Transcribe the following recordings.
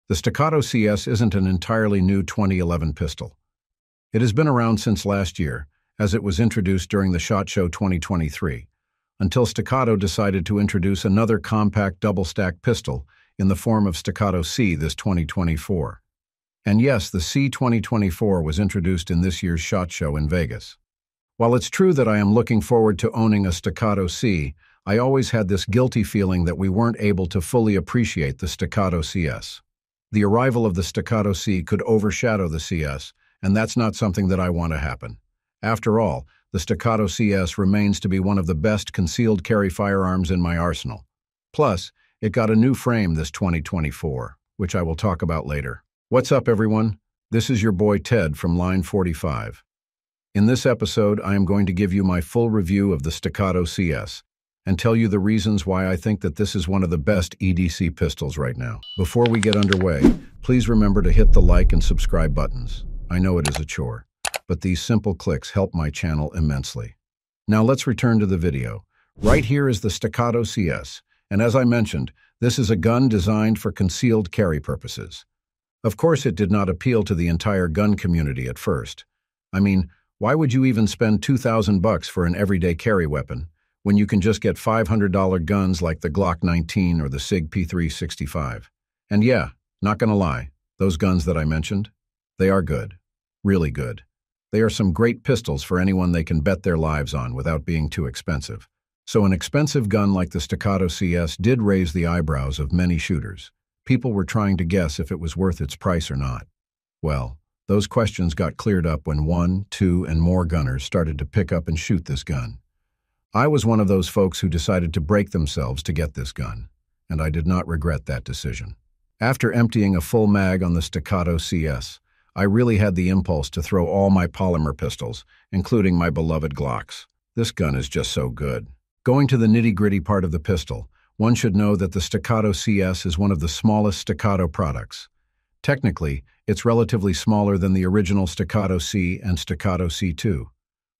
The Staccato CS isn't an entirely new 2011 pistol. It has been around since last year, as it was introduced during the SHOT Show 2023, until Staccato decided to introduce another compact double-stack pistol in the form of Staccato C this 2024. And yes, the C 2024 was introduced in this year's SHOT Show in Vegas. While it's true that I am looking forward to owning a Staccato C, I always had this guilty feeling that we weren't able to fully appreciate the Staccato CS. The arrival of the Staccato C could overshadow the CS, and that's not something that I want to happen. After all, the Staccato CS remains to be one of the best concealed carry firearms in my arsenal. Plus, it got a new frame this 2024, which I will talk about later. What's up, everyone? This is your boy Ted from Line 45. In this episode, I am going to give you my full review of the Staccato CS and tell you the reasons why I think that this is one of the best EDC pistols right now. Before we get underway, please remember to hit the like and subscribe buttons. I know it is a chore, but these simple clicks help my channel immensely. Now let's return to the video. Right here is the Staccato CS, and as I mentioned, this is a gun designed for concealed carry purposes. Of course, it did not appeal to the entire gun community at first. I mean, why would you even spend $2,000 for an everyday carry weapon when you can just get $500 guns like the Glock 19 or the SIG P365? And yeah, not gonna lie, those guns that I mentioned, they are good. Really good. They are some great pistols for anyone they can bet their lives on without being too expensive. So an expensive gun like the Staccato CS did raise the eyebrows of many shooters. People were trying to guess if it was worth its price or not. Well, those questions got cleared up when 1, 2, and more gunners started to pick up and shoot this gun. I was one of those folks who decided to break themselves to get this gun, and I did not regret that decision. After emptying a full mag on the Staccato CS, I really had the impulse to throw all my polymer pistols, including my beloved Glocks. This gun is just so good. Going to the nitty-gritty part of the pistol, one should know that the Staccato CS is one of the smallest Staccato products. Technically, it's relatively smaller than the original Staccato C and Staccato C2.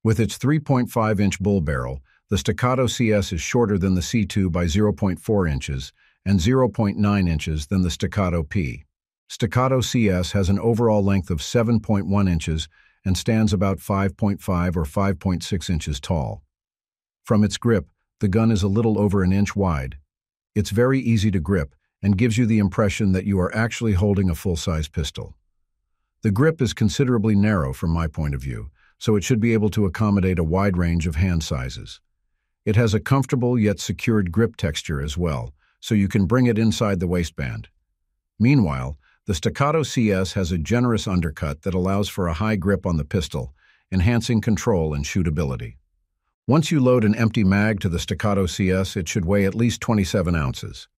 With its 3.5-inch bull barrel, the Staccato CS is shorter than the C2 by 0.4 inches and 0.9 inches than the Staccato P. Staccato CS has an overall length of 7.1 inches and stands about 5.5 or 5.6 inches tall. From its grip, the gun is a little over an inch wide. It's very easy to grip and gives you the impression that you are actually holding a full-size pistol. The grip is considerably narrow from my point of view, so it should be able to accommodate a wide range of hand sizes. It has a comfortable yet secured grip texture as well, so you can bring it inside the waistband. Meanwhile, the Staccato CS has a generous undercut that allows for a high grip on the pistol, enhancing control and shootability. Once you load an empty mag to the Staccato CS, it should weigh at least 27 ounces.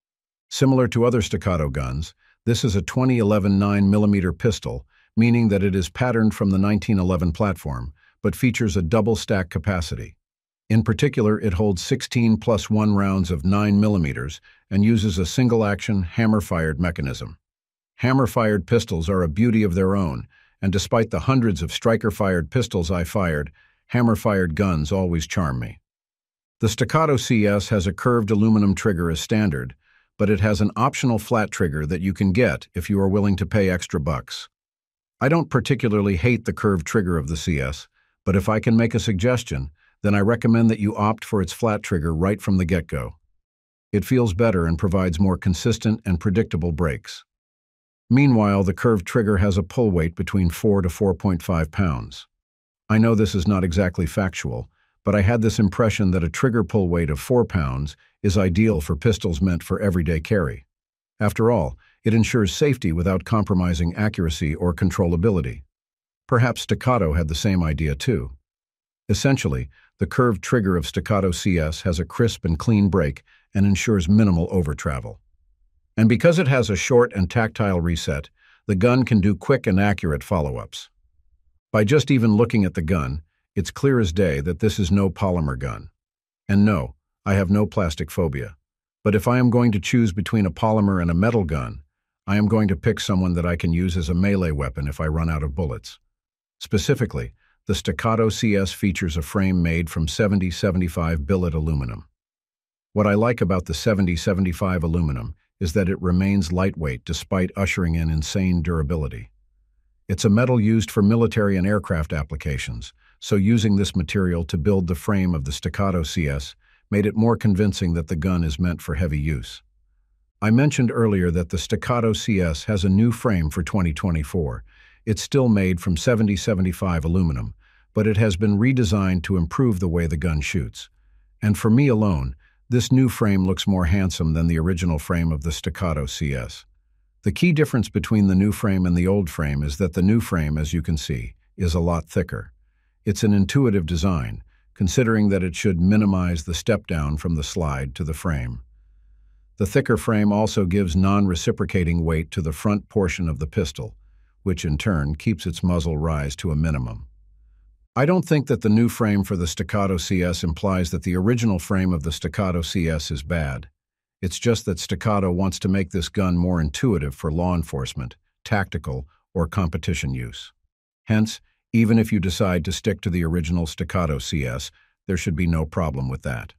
Similar to other Staccato guns, this is a 2011 9mm pistol, meaning that it is patterned from the 1911 platform, but features a double-stack capacity. In particular, it holds 16 + 1 rounds of 9mm and uses a single-action, hammer-fired mechanism. Hammer-fired pistols are a beauty of their own, and despite the hundreds of striker-fired pistols I fired, hammer-fired guns always charm me. The Staccato CS has a curved aluminum trigger as standard, but it has an optional flat trigger that you can get if you are willing to pay extra bucks. I don't particularly hate the curved trigger of the CS, but if I can make a suggestion, then I recommend that you opt for its flat trigger right from the get-go. It feels better and provides more consistent and predictable breaks. Meanwhile, the curved trigger has a pull weight between 4 to 4.5 pounds. I know this is not exactly factual, but I had this impression that a trigger pull weight of 4 pounds is ideal for pistols meant for everyday carry. After all, it ensures safety without compromising accuracy or controllability. Perhaps Staccato had the same idea too. Essentially, the curved trigger of Staccato CS has a crisp and clean break and ensures minimal over-travel. And because it has a short and tactile reset, the gun can do quick and accurate follow-ups. By just even looking at the gun, it's clear as day that this is no polymer gun. And no, I have no plastic phobia. But if I am going to choose between a polymer and a metal gun, I am going to pick someone that I can use as a melee weapon if I run out of bullets. Specifically, the Staccato CS features a frame made from 70-75 billet aluminum. What I like about the 70-75 aluminum is that it remains lightweight despite ushering in insane durability. It's a metal used for military and aircraft applications, so using this material to build the frame of the Staccato CS made it more convincing that the gun is meant for heavy use. I mentioned earlier that the Staccato CS has a new frame for 2024. It's still made from 7075 aluminum, but it has been redesigned to improve the way the gun shoots. And for me alone, this new frame looks more handsome than the original frame of the Staccato CS. The key difference between the new frame and the old frame is that the new frame, as you can see, is a lot thicker. It's an intuitive design, considering that it should minimize the step down from the slide to the frame. The thicker frame also gives non-reciprocating weight to the front portion of the pistol, which in turn keeps its muzzle rise to a minimum. I don't think that the new frame for the Staccato CS implies that the original frame of the Staccato CS is bad. It's just that Staccato wants to make this gun more intuitive for law enforcement, tactical, or competition use. Hence, even if you decide to stick to the original Staccato CS, there should be no problem with that.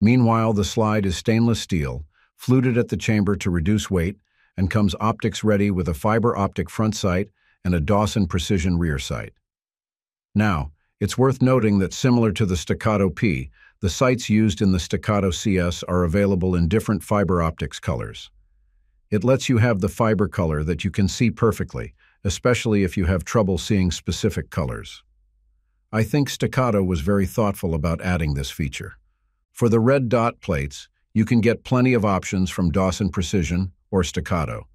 Meanwhile, the slide is stainless steel, fluted at the chamber to reduce weight, and comes optics ready with a fiber optic front sight and a Dawson precision rear sight. Now, it's worth noting that similar to the Staccato P, the sights used in the Staccato CS are available in different fiber optics colors. It lets you have the fiber color that you can see perfectly, especially if you have trouble seeing specific colors. I think Staccato was very thoughtful about adding this feature. For the red dot plates, you can get plenty of options from Dawson Precision or Staccato.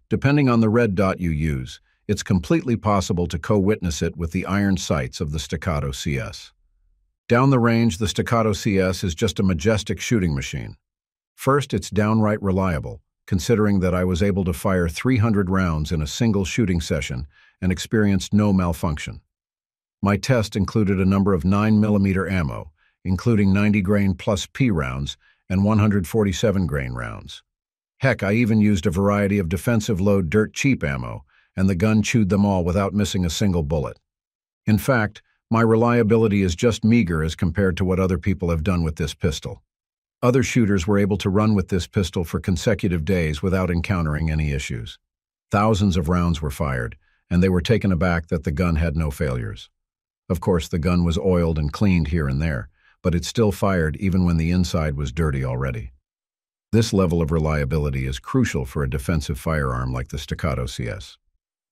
Depending on the red dot you use, it's completely possible to co-witness it with the iron sights of the Staccato CS. Down the range, the Staccato CS is just a majestic shooting machine. First, it's downright reliable, considering that I was able to fire 300 rounds in a single shooting session and experienced no malfunction. My test included a number of 9mm ammo, including 90 grain plus P rounds and 147 grain rounds. Heck, I even used a variety of defensive load dirt cheap ammo, and the gun chewed them all without missing a single bullet. In fact, my reliability is just meager as compared to what other people have done with this pistol. Other shooters were able to run with this pistol for consecutive days without encountering any issues. Thousands of rounds were fired, and they were taken aback that the gun had no failures. Of course, the gun was oiled and cleaned here and there, but it still fired even when the inside was dirty already. This level of reliability is crucial for a defensive firearm like the Staccato CS.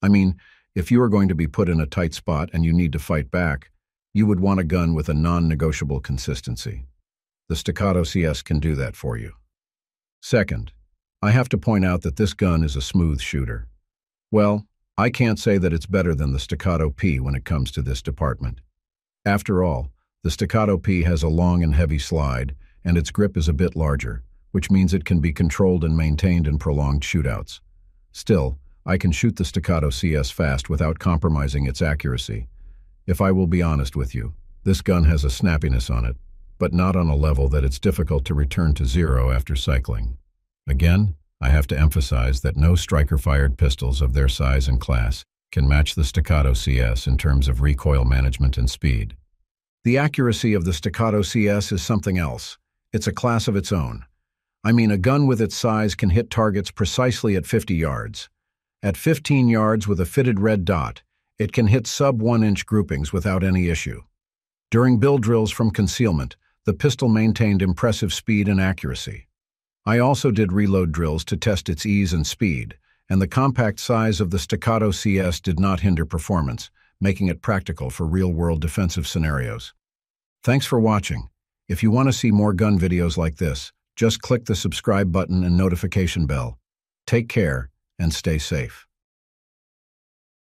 I mean, if you are going to be put in a tight spot and you need to fight back, you would want a gun with a non-negotiable consistency. The Staccato CS can do that for you. Second, I have to point out that this gun is a smooth shooter. Well, I can't say that it's better than the Staccato P when it comes to this department. After all, the Staccato P has a long and heavy slide, and its grip is a bit larger, which means it can be controlled and maintained in prolonged shootouts. Still, I can shoot the Staccato CS fast without compromising its accuracy. If I will be honest with you, this gun has a snappiness on it, but not on a level that it's difficult to return to zero after cycling. Again, I have to emphasize that no striker-fired pistols of their size and class can match the Staccato CS in terms of recoil management and speed. The accuracy of the Staccato CS is something else. It's a class of its own. I mean, a gun with its size can hit targets precisely at 50 yards. At 15 yards with a fitted red dot, it can hit sub-1-inch groupings without any issue. During build drills from concealment, the pistol maintained impressive speed and accuracy. I also did reload drills to test its ease and speed, and the compact size of the Staccato CS did not hinder performance, making it practical for real-world defensive scenarios. Thanks for watching. If you want to see more gun videos like this, just click the subscribe button and notification bell. Take care and stay safe.